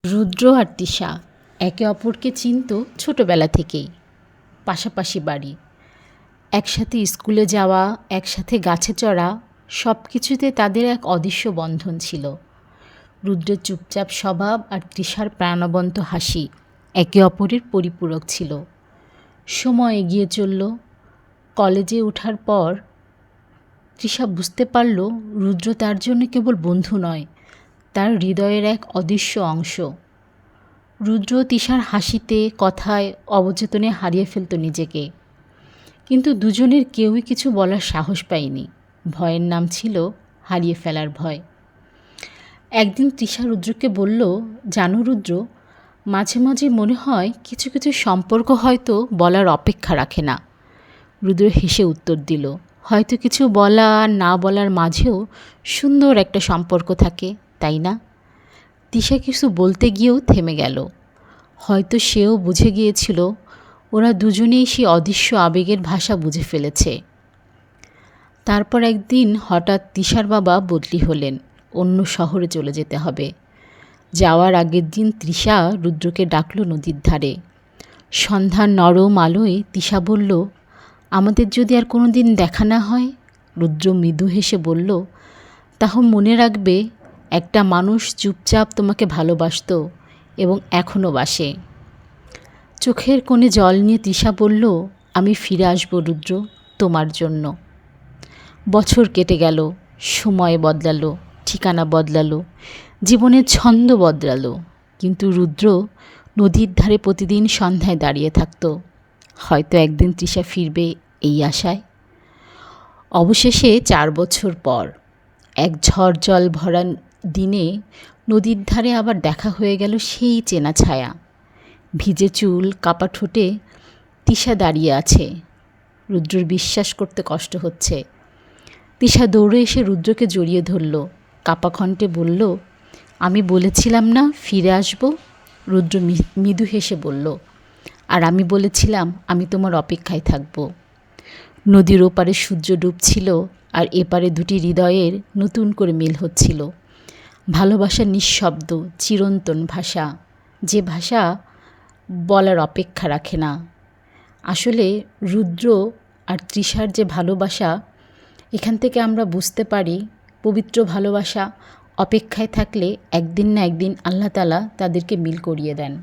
রুদ্র আর তৃষা একে অপরকে চিনত ছোটবেলা থেকেই। পাশাপাশি বাড়ি, একসাথে স্কুলে যাওয়া, একসাথে গাছে চড়া, সব কিছুতে তাদের এক অদৃশ্য বন্ধন ছিল। রুদ্রের চুপচাপ স্বভাব আর তৃষার প্রাণবন্ত হাসি একে অপরের পরিপূরক ছিল। সময় এগিয়ে চলল। কলেজে ওঠার পর তৃষা বুঝতে পারল রুদ্র তার জন্য কেবল বন্ধু নয়, তার হৃদয়ের এক অদৃশ্য অংশ। রুদ্র তৃষার হাসিতে, কথায়, অবচেতনে হারিয়ে ফেলত নিজেকে, কিন্তু দুজনের কেউই কিছু বলার সাহস পায়নি। ভয়ের নাম ছিল হারিয়ে ফেলার ভয়। একদিন তৃষা রুদ্রকে বলল, জানো রুদ্র, মাঝে মাঝে মনে হয় কিছু কিছু সম্পর্ক হয়তো বলার অপেক্ষা রাখে না। রুদ্র হেসে উত্তর দিল, হয়তো কিছু বলা আর না বলার মাঝেও সুন্দর একটা সম্পর্ক থাকে, তাই না? তৃষা কিছু বলতে গিয়েও থেমে গেল। হয়তো সেও বুঝে গিয়েছিল ওরা দুজনেই সেই অদৃশ্য আবেগের ভাষা বুঝে ফেলেছে। তারপর একদিন হঠাৎ তৃষার বাবা বদলি হলেন, অন্য শহরে চলে যেতে হবে। যাওয়ার আগের দিন তৃষা রুদ্রকে ডাকল নদীর ধারে। সন্ধ্যার নরম আলোয় তৃষা বলল, আমাদের যদি আর কোনো দিন দেখা না হয়। রুদ্র মৃদু হেসে বলল, তাহলে মনে রাখবে, একটা মানুষ চুপচাপ তোমাকে ভালোবাসত এবং এখনও বাসে। চোখের কোণে জল নিয়ে তৃষা বলল, আমি ফিরে আসব রুদ্র, তোমার জন্য। বছর কেটে গেল, সময় বদলালো, ঠিকানা বদলালো, জীবনের ছন্দ বদলালো, কিন্তু রুদ্র নদীর ধারে প্রতিদিন সন্ধ্যায় দাঁড়িয়ে থাকত। হয়তো একদিন তৃষা ফিরবে এই আশায়। অবশেষে 4 বছর পর এক ঝড় জল ভরা দিনে নদীর ধারে আবার দেখা হয়ে গেল সেই চেনা ছায়া। ভিজে চুল, কাপা ঠোঁটে তৃষা দাঁড়িয়ে আছে। রুদ্রর বিশ্বাস করতে কষ্ট হচ্ছে। তৃষা দৌড়ে এসে রুদ্রকে জড়িয়ে ধরল, কাপা কণ্ঠে বলল, আমি বলেছিলাম না ফিরে আসব। রুদ্র মৃদু হেসে বলল, আর আমি বলেছিলাম আমি তোমার অপেক্ষায় থাকব। নদীর ওপারে সূর্য ডুবছিল, আর এপারে দুটি হৃদয়ের নতুন করে মিল হচ্ছিল। ভালোবাসা নিঃশব্দ, চিরন্তন ভাষা, যে ভাষা বলার অপেক্ষা রাখে না। আসলে রুদ্র আর তৃষার যে ভালোবাসা, এখান থেকে আমরা বুঝতে পারি পবিত্র ভালোবাসা অপেক্ষায় থাকলে একদিন না একদিন আল্লাহ তাআলা তাদেরকে মিল করিয়ে দেন।